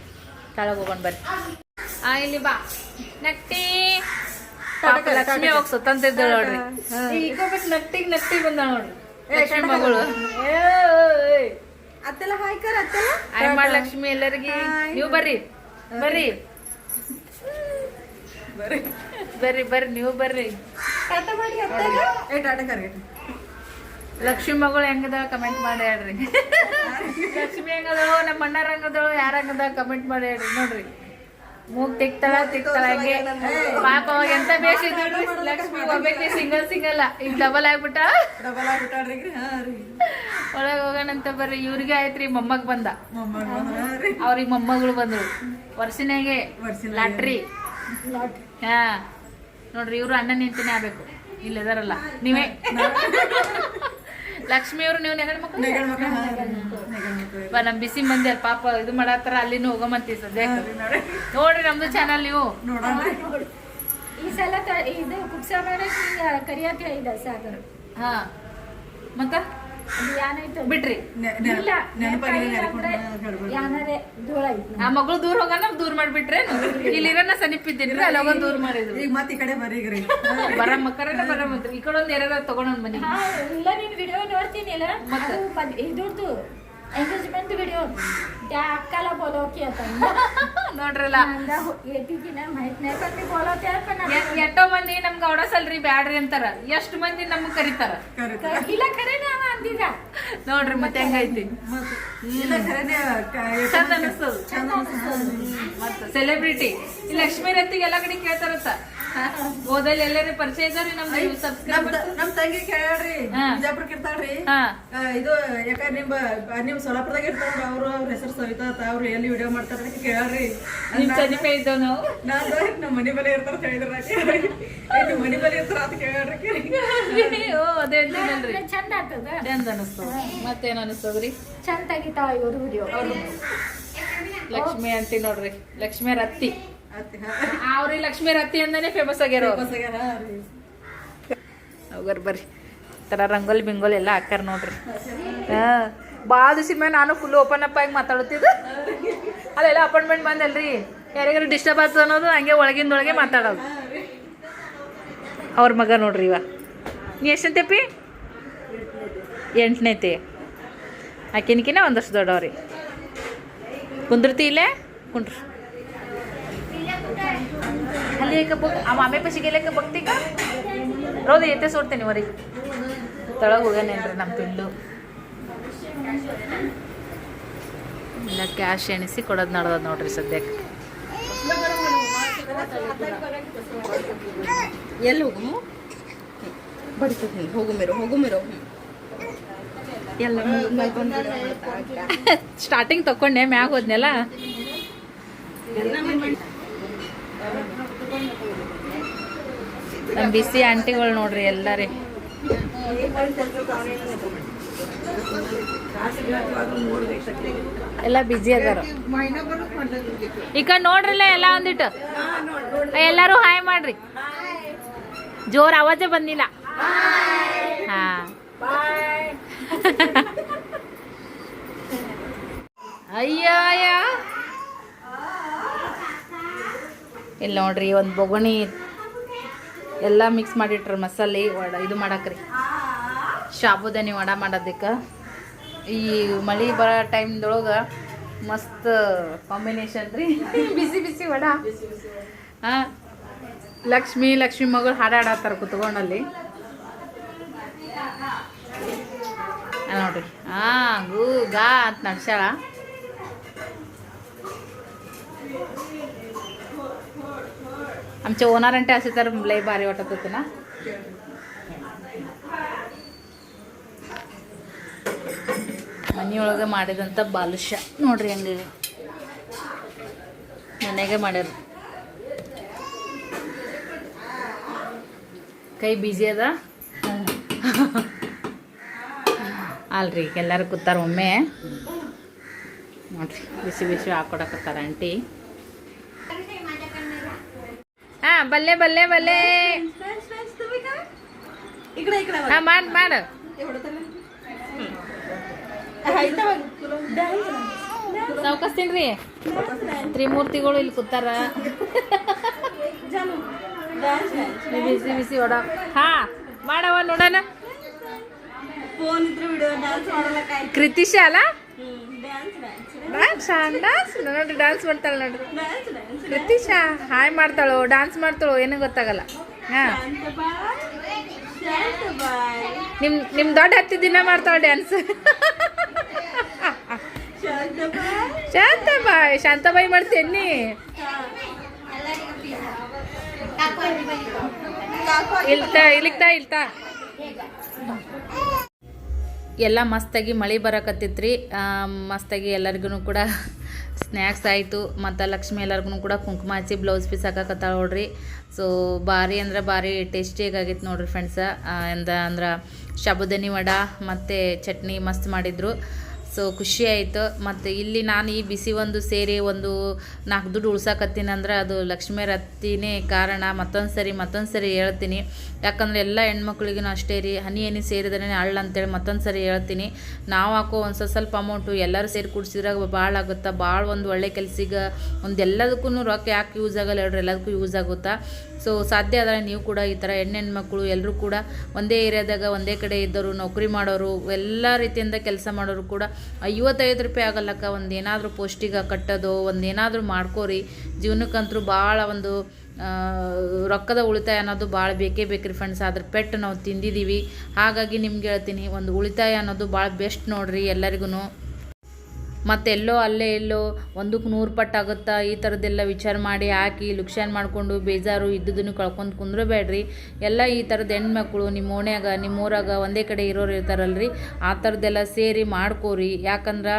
[SPEAKER 1] ಕೆಳಗೆ ಹೋಗೋಣ ಬರ್ರಿ. ಇಲ್ಲಿ ಬಾ ನಟ್ಟಿ ಪಾಪ ಲಕ್ಷ್ಮಿ ಹೋಗಿ ಸ್ವತಂತ್ರ ನೋಡ್ರಿ. ಈಗೋಬೇಕು ನಟ್ಟಿಗೆ ಬಂದ ನೋಡ್ರಿ ಲಕ್ಷ್ಮಿ ಮಗಳು.
[SPEAKER 3] ಅತ್ತೆಲ್ಲ ಹಾಯ್ಕರ ಅತ್ತೆಲ್ಲ
[SPEAKER 1] ಆಯ್ ಮಾಡಿ ಲಕ್ಷ್ಮಿ ಎಲ್ಲರಿಗೆ. ನೀವು ಬರ್ರಿ ಬರ್ರಿ
[SPEAKER 3] ಬರ್ರಿ
[SPEAKER 1] ಬರ್ರಿ ಬರ್ರಿ ನೀವು ಬರ್ರಿ.
[SPEAKER 3] ಟಾಟಾ ಮಾಡಿ ಅತ್ತೆಲ್ಲ. ಟಾಟಾ ಕರಿ.
[SPEAKER 1] ಲಕ್ಷ್ಮಿ ಮಗಳು ಹೆಂಗದ ಕಮೆಂಟ್ ಮಾಡಿ ಹೇಳ್ರಿ. ಲಕ್ಷ್ಮಿ ಹೆಂಗದಳು, ನಮ್ಮ ಅಣ್ಣಾರ ಹೆಂಗದಳು, ಯಾರ ಹೆಂಗದ ಕಮೆಂಟ್ ಮಾಡಿ ಹೇಳ್ರಿ. ನೋಡ್ರಿ ಮೂಗ್ ತಿಕ್ತಾಳ ಹಂಗೆ. ಪಾಪ ಅವಾಗ ಎಂತ ಬೇಸಿದ್ರು ಲಕ್ಷ್ಮಿ ಒಬ್ಬಕ್ಕೆ ಸಿಂಗಲ್ ಈಗ ಡಬಲ್ ಆಗ್ಬಿಟ್ಟ. ಒಳಗೆ ಹೋಗೋಣಂತ ಬರ್ರಿ. ಇವ್ರಿಗೆ ಆಯ್ತ್ರಿ ಮೊಮ್ಮಗ್ ಬಂದ. ಅವ್ರಿಗೆ ಮೊಮ್ಮಗಳು ಬಂದ್ರು ವರ್ಷನಾಗೆ ಲಾಟ್ರಿ. ಹಾ ನೋಡ್ರಿ ಇವ್ರು ಅಣ್ಣ ನಿಂತಿನೇ ಆಗ್ಬೇಕು. ಇಲ್ಲದಾರಲ್ಲ ನೀವೇ ಲಕ್ಷ್ಮಿ ಅವ್ರು. ನೀವು ನೆಗಡ್ ಮಕ್ಕಳು ನಮ್ ಬಿಸಿ ಮಂದಿ ಅಲ್ಲಿ ಪಾಪ ಇದು ಮಾಡತ್ತಾರ. ಅಲ್ಲಿನೂ ಹೋಗಮಂತೀವಿ ಸದ್ಯಕ್ಕೆ. ನೋಡ್ರಿ ನಮ್ದು ಚಾನಲ್ ನೀವು
[SPEAKER 2] ಈ ಸಲ ಇದು ಕುಕ್ಸ ಕರಿಯಾತಿ ಐದ ಸಾಗರ್.
[SPEAKER 1] ಹಾ ಮತ್ತ ಬಿಟ್ರಿ ಆ ಮಗಳು ದೂರ ಹೋಗೋಣ ದೂರ ಮಾಡ್ಬಿಟ್ರೆ. ಇಲ್ಲಿರೋನ ಸನಿಪಿದ್ದೀನಿ ಅಲ್ಲಿ ಹೋಗೋದು ದೂರ ಮಾಡಿದ್ರು.
[SPEAKER 3] ಈಗ ಮತ್ತೆ ಈ ಕಡೆ ಬರೀಗ್ರಿ
[SPEAKER 1] ಬರ ಮಕ್ಕರ ಬರಮಂತ್ರಿ. ಈ ಕಡೆ ಒಂದ್ ಯಾರು ತಗೊಂಡ್ ಮನಿ.
[SPEAKER 2] ಇಲ್ಲ ನೀನ್ ವಿಡಿಯೋ ನೋಡ್ತೀನಿ ಅಲ್ಲ ಇದ್ರದ್ದು ಎಂಗೇಜ್ಮೆಂಟ್ ವಿಡಿಯೋ त्या अक्काला बोलवकी आता
[SPEAKER 1] ನೋಡ್ರಲ್ಲ
[SPEAKER 2] येती की नाही माहित नाही पण मी बोलवते पण
[SPEAKER 1] ಎಷ್ಟೋ ಮಂದಿ ನಮ್ಗೆ ಅವಡಸಲ್ರಿ ಬ್ಯಾಡ್ರಿ ಅಂತಾರ. ಎಷ್ಟು ಮಂದಿ ನಮ್ಗೆ ಕರಿತಾರ.
[SPEAKER 2] ಇಲ್ಲ ಖರೇನೆ ಅವ ಅಂದಿದ
[SPEAKER 1] ನೋಡ್ರಿ ಮತ್ತೆ ಹೆಂಗೈತಿ ಚಂದ ಅನಿಸ್ತದ. ಮತ್ತ ಸೆಲೆಬ್ರಿಟಿ ಈ ಲಕ್ಷ್ಮೀ ರತ್ತಿಗೆ ಎಲ್ಲಾ ಕಡೆ ಕೇಳ್ತಾರತ್ತ. ಓದಲ್ಲಿ ಎಲ್ಲಾರು ಪರಿಚಯ ಇದಾರಿ ನಮ್ದು ಸಬ್ಸ್ಕ್ರೈಬರ್.
[SPEAKER 3] ನಮ್ ತಂಗಿ ಕೇಳ್ರಿ ಬಿಜಾಪುರಕ್ಕೆ ಇರ್ತಾಳ್ರಿ. ಇದು ಯಾಕಂದ್ರೆ ನಿಮ್ ಸೋಲಾಪುರದಾಗ ಇರ್ತಾರ ಅವ್ರ ಹೆಸರು ಸವಿತಾ. ಅವ್ರು ಎಲ್ಲಿ ವಿಡಿಯೋ ಮಾಡ್ತಾರ ಕೇಳ್ರಿ.
[SPEAKER 1] ನಿಮ್ ಸಮೀಪ ಇದ್ದಾವ ನಾವು.
[SPEAKER 3] ನಮ್ಮ ಮನಿ ಬಲೆ ಇರ್ತಾರ ಹೇಳಿದ್ರ ನಿಮ್ ಮನಿ ಬಲೆ ಇರ್ತಾರ ಅಂತ ಕೇಳ್ರಿ.
[SPEAKER 1] ಓ ಅದೇ ಅಂತೀನಲ್ರಿ.
[SPEAKER 2] ಚಂದ ಆಗ್ತದ
[SPEAKER 1] ಚಂದ ಅನಿಸ್ತದ. ಮತ್ತೇನ್ ಅನಿಸ್ತದ್ರಿ?
[SPEAKER 2] ಚಂದ ತೆಗಿತಾವ ಇವ್ರ ವಿಡಿಯೋ.
[SPEAKER 1] ಲಕ್ಷ್ಮಿ ಅಂತಿ ನೋಡ್ರಿ. ಲಕ್ಷ್ಮಿ ರತ್ತಿ ಅವ್ರಿ ಲಕ್ಷ್ಮಿ ರತ್ತಿ ಅಂದಾನೆ ಫೇಮಸ್ ಆಗ್ಯಾರ. ಹೋಗರ್ ಬರ್ರಿ. ತರ ರಂಗೋಲಿ ಬಿಂಗೋಲಿ ಎಲ್ಲ ಹಾಕ್ಯಾರ ನೋಡ್ರಿ. ಭಾಳ ದಿವಸ ಮೇಲೆ ನಾನು ಫುಲ್ ಓಪನ್ ಅಪ್ ಆಗಿ ಮಾತಾಡುತ್ತಿದ್ದೆ. ಅಲ್ಲೆಲ್ಲ ಅಪಾಯಿಂಟ್ಮೆಂಟ್ ಬಂದಲ್ರಿ. ಯಾರಿಗಾರು ಡಿಸ್ಟರ್ಬ್ ಆಗ್ತದ ಅನ್ನೋದು ಹಂಗೆ ಒಳಗಿಂದೊಳಗೆ ಮಾತಾಡೋದು. ಅವ್ರ ಮಗ ನೋಡ್ರಿ ಇವ. ನೀ ಎಷ್ಟಂತೇಪಿ? 8ನೇತಿ. ಆಕಿನಕಿನ ಒಂದಷ್ಟು ದೊಡ್ಡವ್ರಿ. ಕುಂದ್ರತಿ ಇಲ್ಲೇ कुंड्र हल्ली एक बघ मामेपाशी गेले का बघते का राहू दे येते सोडते वरी तळग ಹೋಗ್ಯಾನೇನ್ರಿ ನಮ್ಮ ಪಿಲ್ಲು ಇಲ್ಲ ಕ್ಯಾಶ್ ಎಣಿಸಿ ಕೊಡೋದು ನಡೆದ ನೋಡ್ರಿ ಸದ್ಯಕ್ಕೆ
[SPEAKER 4] ಎಲ್ಲಿ ಹೋಗು ಬಡಿಸ್ತೀನಿ ಹೋಗು ಮೇರೋ ಎಲ್ಲ
[SPEAKER 1] ಸ್ಟಾರ್ಟಿಂಗ್ ತಕೊಂಡೆ ಮ್ಯಾಗ ಹೋದ್ನೆಲ್ಲ ನಮ್ಮ ಬಿಸಿ ಆಂಟಿಗಳು ನೋಡ್ರಿ ಎಲ್ಲಾರಿ ಎಲ್ಲ ಬಿಜಿ ಅದಾರ ಈ ಕಡೆ ನೋಡ್ರಲ್ಲ ಎಲ್ಲ ಒಂದಿಟ್ಟು ಎಲ್ಲರೂ ಹಾಯ್ ಮಾಡ್ರಿ ಜೋರ್ ಆವಾಜೇ ಬಂದಿಲ್ಲ ಹಾ ಅಯ್ಯ ಇಲ್ಲ ನೋಡ್ರಿ ಒಂದು ಬೊಗಣಿ ಎಲ್ಲ ಮಿಕ್ಸ್ ಮಾಡಿಟ್ರ ಮಸಾಲೆ ವಡ ಇದು ಮಾಡಕ್ರಿ ಸಾಬುದಾನಿ ವಡ ಮಾಡೋದಕ್ಕೆ ಈ ಮಳೆ ಬರೋ ಟೈಮ್ದೊಳಗೆ ಮಸ್ತ್ ಕಾಂಬಿನೇಷನ್ ರೀ ಬಿಸಿ ಬಿಸಿ ವಡ ಹಾಂ ಲಕ್ಷ್ಮಿ ಮಗಳು ಹಾಡಾಡತ್ತಾರ ಕುತ್ಕೊಂಡಲ್ಲಿ ನೋಡ್ರಿ ಹಾಂ ಗೂ ಗಾ ಅಂತ ನಡ್ಸ್ಯಾಳ आमच्या ओनरांटे असे तर लय भारी वाटत होते ना ಮನೆಯೊಳಗೆ ಮಾಡಿದಂಥ ಬಾಲುಷ ನೋಡ್ರಿ ಹಂಗೆ ಮನೆಗೆ ಮಾಡ್ಯಾರ ಕೈ ಬಿಜಿ ಅದ ಅಲ್ರಿ ಎಲ್ಲರೂ ಕೂತಾರ ಒಮ್ಮೆ ನೋಡ್ರಿ ಬಿಸಿ ಬಿಸಿ ಹಾಕೊಡಕತ್ತಾರ ಆಂಟಿ. ಹಾಂ ಬಲ್ಲೆ ಬಲ್ಲೆ ಬಲ್ಲೆ ಹಾಂ ಮಾಡು ಸಾವ್ಕಸ್ತೀನ್ರಿ ತ್ರಿಮೂರ್ತಿಗಳು ಇಲ್ಲಿ ಕೂತಾರ. ಬಿಸಿ ಬಿಸಿ ಹೊಡ ಹಾಂ ಮಾಡವ ನೋಡೋಣ.
[SPEAKER 4] ಫೋನ್ ಇದ್ರೆ ವಿಡಿಯೋ ಡ್ಯಾನ್ಸ್ ಮಾಡಲ್ಲ
[SPEAKER 1] ಕೃತಿಶ ಅಲ್ಲ
[SPEAKER 4] ಡ್ಯಾನ್ಸ್
[SPEAKER 1] ಡ್ಯಾನ್ಸ್ ನೋಡ್ರಿ ಡ್ಯಾನ್ಸ್ ಮಾಡ್ತಾಳೆ ನೋಡ್ರಿ ಕೃತಿಶ. ಹಾಯ್ ಮಾಡ್ತಾಳೋ ಡ್ಯಾನ್ಸ್ ಮಾಡ್ತಾಳೋ ಏನೂ ಗೊತ್ತಾಗಲ್ಲ. ಹಾಂ ನಿಮ್ಮ ದೊಡ್ಡ ಹತ್ತಿ ದಿನ ಮಾಡ್ತಾಳೆ ಡ್ಯಾನ್ಸ್. ಶಾಂತಾಬಾಯಿ ಮಾಡ್ತೇನಿ ಇಲ್ತಾ ಎಲ್ಲ ಮಸ್ತಾಗಿ ಮಳೆ ಬರಕತ್ತಿತ್ರಿ. ಮಸ್ತಾಗಿ ಎಲ್ಲರಿಗೂ ಕೂಡ ಸ್ನ್ಯಾಕ್ಸ್ ಆಯಿತು. ಮತ್ತು ಲಕ್ಷ್ಮಿ ಎಲ್ಲರಿಗೂ ಕೂಡ ಕುಂಕುಮ ಹಚ್ಚಿ ಬ್ಲೌಸ್ ಪೀಸ್ ಹಾಕಕತ್ತಾಳ ನೋಡ್ರಿ. ಸೊ ಭಾರಿ ಅಂದ್ರೆ ಭಾರಿ ಟೇಸ್ಟಿಯಾಗಿ ಆಗಿತ್ತು ನೋಡ್ರಿ ಫ್ರೆಂಡ್ಸ. ಅಂದ್ರೆ ಸಾಬುದಾನಿ ವಡೆ ಮತ್ತು ಚಟ್ನಿ ಮಸ್ತ್ ಮಾಡಿದರು. ಸೊ ಖುಷಿ ಆಯಿತು. ಮತ್ತು ಇಲ್ಲಿ ನಾನು ಈ ಬಿಸಿ ಒಂದು ಸೇರಿ ಒಂದು 4 ದುಡ್ಡು ಉಳ್ಸಾಕತ್ತೀನಿ ಅಂದ್ರೆ ಅದು ಲಕ್ಷ್ಮೀ ರತ್ತಿನೇ ಕಾರಣ. ಮತ್ತೊಂದು ಸರಿ ಹೇಳ್ತೀನಿ. ಯಾಕಂದರೆ ಎಲ್ಲ ಹೆಣ್ಮಕ್ಳಿಗೂ ಅಷ್ಟೇ ರೀ, ಹನಿ ಸೇರಿದ್ರೆ ಅಳ್ಳ ಅಂತೇಳಿ ಮತ್ತೊಂದು ಸರಿ ಹೇಳ್ತೀನಿ. ನಾವು ಹಾಕೋ ಒಂದು ಸ್ವಲ್ಪ ಅಮೌಂಟು ಎಲ್ಲರೂ ಸೇರಿ ಕುಡ್ಸಿದ್ರಾಗ ಭಾಳ ಆಗುತ್ತಾ. ಭಾಳ ಒಂದು ಒಳ್ಳೆ ಕೆಲ್ಸಿಗೆ ಒಂದು ಎಲ್ಲದಕ್ಕೂ ರೊಕ್ಕ ಯಾಕೆ ಯೂಸ್ ಆಗಲ್ಲ ಹೇಳ್ರಿ, ಎಲ್ಲದಕ್ಕೂ ಯೂಸ್ ಆಗುತ್ತಾ. ಸೊ ಸಾಧ್ಯ ಆದರೆ ನೀವು ಕೂಡ ಈ ಥರ ಹೆಣ್ಮಕ್ಳು ಎಲ್ಲರೂ ಕೂಡ ಒಂದೇ ಏರಿಯಾದಾಗ ಒಂದೇ ಕಡೆ ಇದ್ದವರು, ನೌಕರಿ ಮಾಡೋರು, ಎಲ್ಲ ರೀತಿಯಿಂದ ಕೆಲಸ ಮಾಡೋರು ಕೂಡ 55 ರೂಪಾಯಿ ಆಗಲ್ಲಕ್ಕ ಒಂದು ಏನಾದರೂ ಪೌಷ್ಟಿಕ ಕಟ್ಟೋದು ಒಂದು ಏನಾದರೂ ಮಾಡ್ಕೋರಿ. ಜೀವನಕ್ಕಂತೂ ಭಾಳ ಒಂದು ರೊಕ್ಕದ ಉಳಿತಾಯ ಅನ್ನೋದು ಭಾಳ ಬೇಕೇ ಬೇಕ್ರಿ ಫ್ರೆಂಡ್ಸ್. ಅದ್ರ ಪೆಟ್ಟು ನಾವು ತಿಂದಿದ್ದೀವಿ. ಹಾಗಾಗಿ ನಿಮ್ಗೆ ಹೇಳ್ತೀನಿ, ಒಂದು ಉಳಿತಾಯ ಅನ್ನೋದು ಭಾಳ ಬೆಸ್ಟ್ ನೋಡಿರಿ ಎಲ್ಲರಿಗೂ. ಮತ್ತು ಅಲ್ಲೇ ಎಲ್ಲೋ 1ಕ್ಕೆ 100 ಪಟ್ಟು ಆಗುತ್ತಾ ಈ ಥರದ್ದೆಲ್ಲ ವಿಚಾರ ಮಾಡಿ ಹಾಕಿ ಲುಕ್ಷಾನ್ ಮಾಡಿಕೊಂಡು ಬೇಜಾರು ಇದ್ದುದನ್ನು ಕಳ್ಕೊಂಡು ಕುಂದ್ರಬೇಡ್ರಿ. ಎಲ್ಲ ಈ ಥರದ ಹೆಣ್ಮಕ್ಳು ನಿಮ್ಮ ಓಣ್ಯಾಗ ನಿಮ್ಮ ಊರಾಗ ಒಂದೇ ಕಡೆ ಇರೋರು ಇರ್ತಾರಲ್ರಿ, ಆ ಥರದ್ದೆಲ್ಲ ಸೇರಿ ಮಾಡ್ಕೋರಿ. ಯಾಕಂದ್ರೆ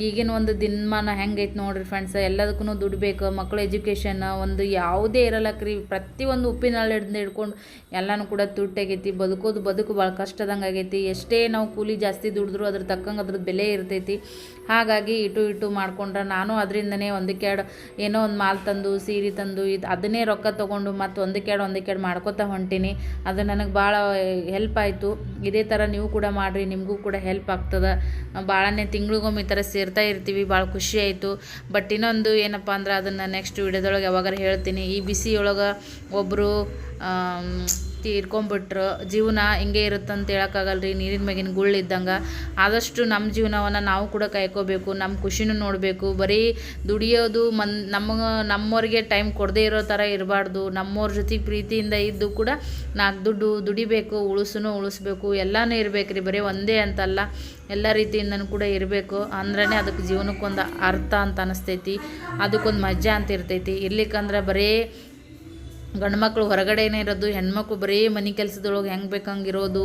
[SPEAKER 1] ಈಗಿನ ಒಂದು ದಿನಮಾನ ಹೆಂಗೈತೆ ನೋಡಿರಿ ಫ್ರೆಂಡ್ಸ್, ಎಲ್ಲದಕ್ಕೂ ದುಡ್ಡು ಬೇಕು. ಮಕ್ಕಳು ಎಜುಕೇಷನ್ ಒಂದು ಯಾವುದೇ ಇರಲ್ಲಕ್ರಿ, ಪ್ರತಿಯೊಂದು ಉಪ್ಪಿನಳ್ಳಿ ಹಿಡ್ಕೊಂಡು ಎಲ್ಲನೂ ಕೂಡ ತುಟ್ಟಾಗೈತಿ. ಬದುಕು ಭಾಳ ಕಷ್ಟದಂಗೆ ಆಗೈತಿ. ಎಷ್ಟೇ ನಾವು ಕೂಲಿ ಜಾಸ್ತಿ ದುಡಿದ್ರು ಅದ್ರ ತಕ್ಕಂಗೆ ಅದ್ರದ್ದು ಬೆಲೆ ಇರ್ತೈತಿ. ಹಾಗಾಗಿ ಇಟ್ಟು ಮಾಡ್ಕೊಂಡ್ರೆ ನಾನು ಅದರಿಂದನೇ ಒಂದಕ್ಕೆರಡು ಏನೋ ಒಂದು ಮಾಲ್ ತಂದು ಸೀರೆ ತಂದು ಅದನ್ನೇ ರೊಕ್ಕ ತೊಗೊಂಡು ಮತ್ತು ಒಂದಕ್ಕೆರಡು ಮಾಡ್ಕೊತಾ ಹೊಂಟೀನಿ. ಅದು ನನಗೆ ಭಾಳ ಹೆಲ್ಪ್ ಆಯಿತು. ಇದೇ ಥರ ನೀವು ಕೂಡ ಮಾಡಿರಿ, ನಿಮಗೂ ಕೂಡ ಹೆಲ್ಪ್ ಆಗ್ತದೆ. ಭಾಳನೇ ತಿಂಗಳಿಗೊಮ್ಮೆ ಈ ಥರ ಸೇರ್ತಾ ಇರ್ತೀವಿ. ಭಾಳ ಖುಷಿ ಆಯಿತು. ಬಟ್ ಇನ್ನೊಂದು ಏನಪ್ಪ ಅಂದ್ರೆ ಅದನ್ನು ನೆಕ್ಸ್ಟ್ ವಿಡಿಯೋದೊಳಗೆ ಯಾವಾಗಾರ ಹೇಳ್ತೀನಿ. ಈ ಬಿಸಿಯೊಳಗೆ ಒಬ್ಬರು ತೀರ್ಕೊಂಬಿಟ್ರು. ಜೀವನ ಹಿಂಗೆ ಇರುತ್ತಂತ ಹೇಳೋಕ್ಕಾಗಲ್ರಿ, ನೀರಿನ ಮ್ಯಾಗಿನ ಗುಳ್ಳಿದ್ದಂಗೆ. ಆದಷ್ಟು ನಮ್ಮ ಜೀವನವನ್ನು ನಾವು ಕೂಡ ಕಾಯ್ಕೋಬೇಕು, ನಮ್ಮ ಖುಷಿನೂ ನೋಡಬೇಕು. ಬರೀ ದುಡಿಯೋದು ನಮ್ಮವ್ರಿಗೆ ಟೈಮ್ ಕೊಡದೇ ಇರೋ ಥರ ಇರಬಾರ್ದು. ನಮ್ಮವ್ರ ಜೊತೆಗೆ ಪ್ರೀತಿಯಿಂದ ಇದ್ದು ಕೂಡ 4 ದುಡ್ಡು ದುಡಿಬೇಕು, ಉಳಿಸ್ಬೇಕು, ಎಲ್ಲನೂ ಇರಬೇಕು ರೀ. ಬರೀ ಒಂದೇ ಅಂತಲ್ಲ, ಎಲ್ಲ ರೀತಿಯಿಂದನೂ ಕೂಡ ಇರಬೇಕು. ಅಂದ್ರೇ ಅದಕ್ಕೆ ಜೀವನಕ್ಕೊಂದು ಅರ್ಥ ಅಂತ ಅನಿಸ್ತೈತಿ, ಅದಕ್ಕೊಂದು ಮಜಾ ಅಂತ ಇರ್ತೈತಿ. ಇರ್ಲಿಕ್ಕಂದ್ರೆ ಬರೀ ಗಂಡು ಮಕ್ಕಳು ಹೊರಗಡೆನೇ ಇರೋದು, ಹೆಣ್ಮಕ್ಳು ಬರೀ ಮನೆ ಕೆಲಸದೊಳಗೆ ಹೆಂಗೆ ಬೇಕಂಗೆ ಇರೋದು,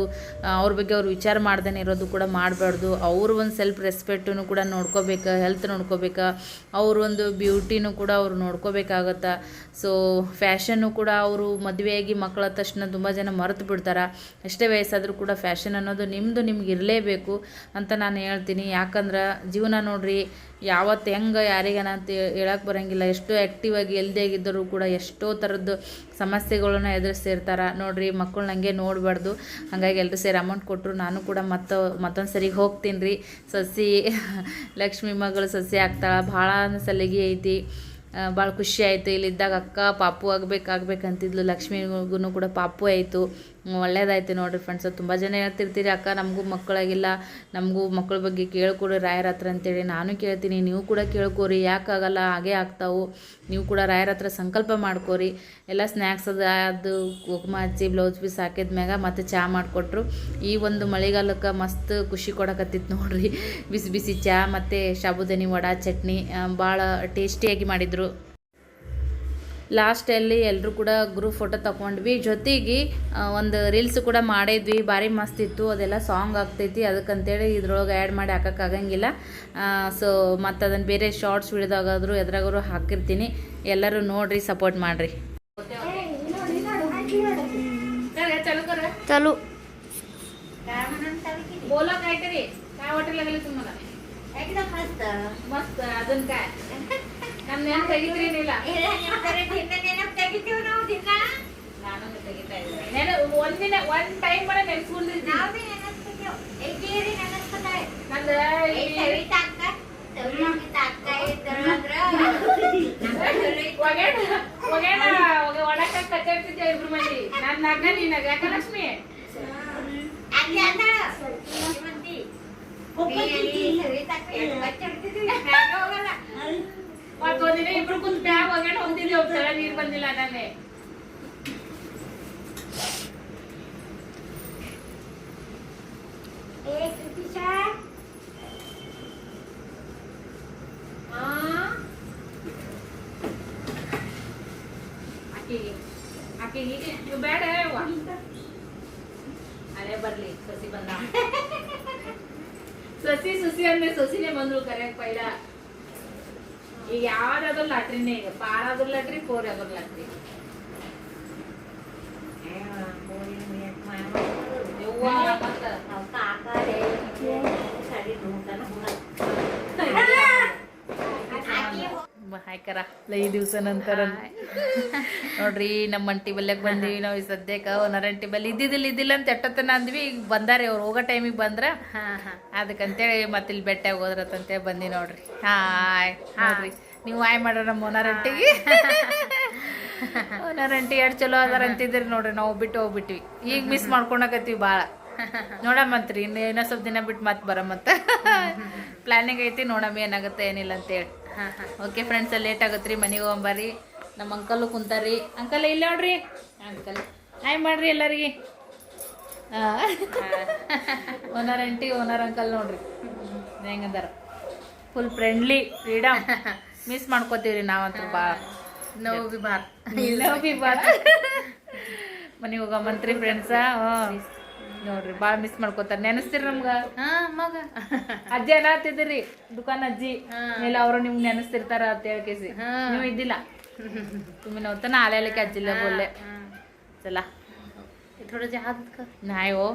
[SPEAKER 1] ಅವ್ರ ಬಗ್ಗೆ ಅವ್ರು ವಿಚಾರ ಮಾಡ್ದೇ ಇರೋದು ಕೂಡ ಮಾಡಬಾರ್ದು. ಅವ್ರು ಒಂದು ಸೆಲ್ಫ್ ರೆಸ್ಪೆಕ್ಟನ್ನು ಕೂಡ ನೋಡ್ಕೋಬೇಕು, ಹೆಲ್ತ್ ನೋಡ್ಕೋಬೇಕು, ಅವ್ರ ಒಂದು ಬ್ಯೂಟಿನೂ ಕೂಡ ಅವ್ರು ನೋಡ್ಕೋಬೇಕಾಗತ್ತೆ. ಸೊ ಫ್ಯಾಷನ್ನು ಕೂಡ ಅವರು ಮದುವೆಯಾಗಿ ಮಕ್ಕಳ ತಕ್ಷಣ ತುಂಬ ಜನ ಮರೆತು ಬಿಡ್ತಾರೆ. ಎಷ್ಟೇ ವಯಸ್ಸಾದರೂ ಕೂಡ ಫ್ಯಾಷನ್ ಅನ್ನೋದು ನಿಮ್ಗೆ ಇರಲೇಬೇಕು ಅಂತ ನಾನು ಹೇಳ್ತೀನಿ. ಯಾಕಂದ್ರೆ ಜೀವನ ನೋಡ್ರಿ, ಯಾವತ್ತು ಹೆಂಗೆ ಯಾರಿಗೇನಂತ ಹೇಳಕ್ಕೆ ಬರೋಂಗಿಲ್ಲ. ಎಷ್ಟೋ ಆ್ಯಕ್ಟಿವ್ ಆಗಿ ಹೆಲ್ದಿಯಾಗಿದ್ದರೂ ಕೂಡ ಎಷ್ಟೋ ಥರದ್ದು ಸಮಸ್ಯೆಗಳನ್ನ ಎದುರಿಸ್ತಿರ್ತಾರೆ ನೋಡ್ರಿ. ಮಕ್ಕಳನ್ನ ಹಂಗೆ ನೋಡಬಾರ್ದು. ಹಾಗಾಗಿ ಎಲ್ಲರೂ ಸೇರಿ ಅಮೌಂಟ್ ಕೊಟ್ಟರು. ನಾನು ಕೂಡ ಮತ್ತೊಂದು ಸರಿಗೆ ಹೋಗ್ತೀನಿ ರೀ. ಸಸಿ ಲಕ್ಷ್ಮಿ ಮಗಳು ಸಸಿ ಆಗ್ತಾಳೆ, ಭಾಳ ಸಲಿಗೆ ಐತಿ. ಭಾಳ ಖುಷಿ ಆಯಿತು. ಇಲ್ಲಿದ್ದಾಗ ಅಕ್ಕ ಪಾಪು ಆಗ್ಬೇಕಂತಿದ್ಲು. ಲಕ್ಷ್ಮಿಗೂ ಕೂಡ ಪಾಪು ಆಯಿತು. ಒಳ್ಳೇದಾಯ್ತು ನೋಡಿರಿ ಫ್ರೆಂಡ್ಸ್. ತುಂಬ ಜನ ಹೇಳ್ತಿರ್ತೀರಿ, ಅಕ್ಕ ನಮಗೂ ಮಕ್ಕಳಾಗಿಲ್ಲ, ನಮಗೂ ಮಕ್ಕಳ ಬಗ್ಗೆ ಕೇಳ್ಕೊಡ್ರಿ ರಾಯರ ಹತ್ರ ಅಂತೇಳಿ. ನಾನು ಕೇಳ್ತೀನಿ, ನೀವು ಕೂಡ ಕೇಳ್ಕೊರಿ. ಯಾಕಾಗಲ್ಲ, ಹಾಗೇ ಆಗ್ತಾವು. ನೀವು ಕೂಡ ರಾಯರ ಹತ್ರ ಸಂಕಲ್ಪ ಮಾಡ್ಕೋರಿ. ಎಲ್ಲ ಸ್ನ್ಯಾಕ್ಸ್ ಅದು ಕುಂಕುಮ ಹಚ್ಚಿ ಬ್ಲೌಸ್ ಪೀಸ್ ಹಾಕಿದ್ಮ್ಯಾಗ ಮತ್ತು ಚಹಾ ಮಾಡಿಕೊಟ್ರು. ಈ ಒಂದು ಮಳೆಗಾಲಕ್ಕೆ ಮಸ್ತ್ ಖುಷಿ ಕೊಡಕತ್ತಿತ್ತು ನೋಡ್ರಿ. ಬಿಸಿ ಬಿಸಿ ಚಹಾ ಮತ್ತು ಸಾಬುದಾನಿ ವಡೆ ಚಟ್ನಿ ಭಾಳ ಟೇಸ್ಟಿಯಾಗಿ ಮಾಡಿದರು. ಲಾಸ್ಟಲ್ಲಿ ಎಲ್ಲರೂ ಕೂಡ ಗ್ರೂಪ್ ಫೋಟೋ ತೊಗೊಂಡ್ವಿ. ಜೊತೆಗೆ ಒಂದು ರೀಲ್ಸ್ ಕೂಡ ಮಾಡಿದ್ವಿ. ಭಾರಿ ಮಸ್ತ್ ಇತ್ತು. ಅದೆಲ್ಲ ಸಾಂಗ್ ಆಗ್ತೈತಿ, ಅದಕ್ಕಂತೇಳಿ ಇದ್ರೊಳಗೆ ಆ್ಯಡ್ ಮಾಡಿ ಹಾಕೋಕ್ಕಾಗಂಗಿಲ್ಲ. ಸೊ ಮತ್ತು ಅದನ್ನು ಬೇರೆ ಶಾರ್ಟ್ಸ್ ವಿಡಿಯೋದಾಗಾದರೂ ಎದ್ರಾಗಾದ್ರು ಹಾಕಿರ್ತೀನಿ. ಎಲ್ಲರೂ ನೋಡಿರಿ, ಸಪೋರ್ಟ್ ಮಾಡಿರಿ.
[SPEAKER 2] चालू
[SPEAKER 1] बोला काहीतरी काय वाटायला लागले तुम्हाला
[SPEAKER 4] एकदम मस्त
[SPEAKER 1] मस्त अजून काय ನಮ್ಮ ನೆನಪು ತೆಗಿದ್ರಿ ನೀಲ ನಾನು ತೆಗಿತಾ ಇದ್ದೆ ನೆನ ಒಂದಿನ ಒಂದ್ ಟೈಮ್ ಮಾಡಿ ನೆನ್ಸ್ಕೊಂಡಿದ್ದೆ ನಂದು ಒಳಕ ಕಚ್ಚಾಡ್ತಿದ್ದೆ ಇಬ್ರು ಮಂದಿ ನನ್ನ ಅಕ್ಕ ನೀನಾಗ ಯಾಕ ಲಕ್ಷ್ಮಿ ಮತ್ತೊಂದಿನ ಇಬ್ರು ಕುಂತ ಬ್ಯಾಗ್ ಒಗ್ಯಾಣ ಹೋಗ್ತಿದ್ವಿ ಹೋಗ್ತಾರ ನೀರ್ ಬಂದಿಲ್ಲ ನಾನೇ ಆಕೆಗೆ ನೀವು ಬೇಡ ಅಲ್ಲೇ ಬರ್ಲಿ ಸಸಿ ಬಂದ ಸಸಿ ಅಂದ್ರೆ ಸಸಿನೇ ಬಂದ್ರು ಕರೆಯಕ್ ಪೈಲ ಈಗ ಯಾವ್ದಾದ್ರು ಲಾಟ್ರಿನೇ ಈಗ ಪಾರಾದ್ರ ಲಾಟ್ರಿ ಫೋರ್ ಆದ್ರ ಲಾಟ್ರಿ ಹಾಯ್ಕರ 5 ದಿವಸ ನಂತರ ನೋಡ್ರಿ ನಮ್ಮ ಅಂಟಿ ಬಲ್ಯಕ್ ಬಂದಿವಿ ನಾವು ಈ ಸದ್ಯಕ್ಕೆ ನರಂಟಿ ಬಲ್ಲಿ ಇದ್ದಿಲ್ಲ ಅಂತ ಎಟ್ಟತನ ಅಂದ್ವಿ ಈಗ ಬಂದಾರೆ ಅವ್ರು ಹೋಗೋ ಟೈಮಿಗೆ ಬಂದ್ರ ಅದಕ್ಕಂತೇಳಿ ಮತ್ತೆ ಇಲ್ಲಿ ಬೆಟ್ಟಾಗ ಹೋದ್ರತಂತೇಳಿ ಬಂದಿ ನೋಡ್ರಿ ಹಾಯ್ ನೋಡ್ರಿ ನೀವು ಹಾಯ್ ಮಾಡ್ರ ನಮ್ಮ ಓನರಂಟಿಗೆ ಓನರಂಟಿ ಎರಡು ಚಲೋ ಅದಾರ ಅಂತಿದ್ರಿ ನೋಡ್ರಿ ನಾವು ಬಿಟ್ಟು ಹೋಗ್ಬಿಟ್ವಿ ಈಗ ಮಿಸ್ ಮಾಡ್ಕೊಳಕತ್ತೀವಿ ಭಾಳ ನೋಡಮ್ಮಂತ್ರಿ ಇನ್ನೂ ಸ್ವಲ್ಪ ದಿನ ಬಿಟ್ಟು ಮತ್ತೆ ಬರಮ್ಮಂತ ಪ್ಲಾನಿಂಗ್ ಐತಿ ನೋಡಮ್ಮ ಏನಾಗುತ್ತೆ ಏನಿಲ್ಲ ಅಂತೇಳಿ ಓಕೆ ಫ್ರೆಂಡ್ಸ್ ಲೇಟ್ ಆಗತ್ರಿ ಮನೆಗೆ ಹೋಗ್ಬರ್ರಿ ನಮ್ಮ ಅಂಕಲು ಕುಂತಾರ್ರಿ ಅಂಕಲ್ ಇಲ್ಲ ನೋಡ್ರಿ ಅಂಕಲ್ ಹಾಯ್ ಮಾಡ್ರಿ ಎಲ್ಲರಿಗೆ ಓನರ್ ಆಂಟಿ ಓನರ್ ಅಂಕಲ್ ನೋಡ್ರಿ ಹೆಂಗದಾರ ಫುಲ್ ಫ್ರೆಂಡ್ಲಿ ಫ್ರೀಡಮ್ ಮಿಸ್ ಮಾಡ್ಕೋತೀವ್ರಿ ನಾವಂತೂ ಭಾಳ ನೋವು ಬಿ ಬಾರ್ ಮನೆಗೆ ಹೋಗಮ್ಮಂತ್ರಿ ಫ್ರೆಂಡ್ಸ ನೋಡ್ರಿ ಭಾಳ ಮಿಸ್ ಮಾಡ್ಕೋತಾರೆ ನೆನೆಸ್ತೀರಿ ನಮ್ಗೆ ಮಗ ಅಜ್ಜಿ ಅನ್ನತ್ತಿದ್ರಿ ದುಕಾನ್ ಅಜ್ಜಿ ಇಲ್ಲ ಅವರು ನಿಮ್ಗೆ ನೆನೆಸ್ತಿರ್ತಾರ ಅಂತ ಹೇಳ್ಕೇಸಿ ನೀವು ಇದ್ದಿಲ್ಲ तुम्ही नव्हतं ना आलेले की आजीला बोलले चला थोडं जहाज नाही हो